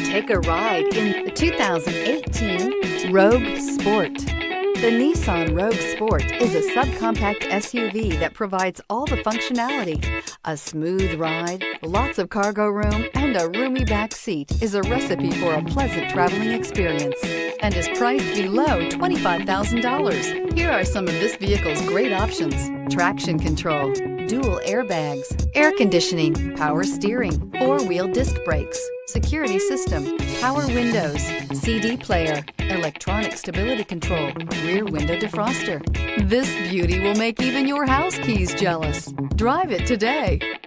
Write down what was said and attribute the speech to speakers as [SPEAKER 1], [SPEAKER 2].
[SPEAKER 1] Take a ride in the 2018 Rogue Sport. The Nissan Rogue Sport is a subcompact SUV that provides all the functionality. A smooth ride, lots of cargo room, and a roomy back seat is a recipe for a pleasant traveling experience and is priced below $25,000. Here are some of this vehicle's great options: traction control, dual airbags, air conditioning, power steering, four-wheel disc brakes, security system, power windows, CD player, electronic stability control, rear window defroster. This beauty will make even your house keys jealous. Drive it today.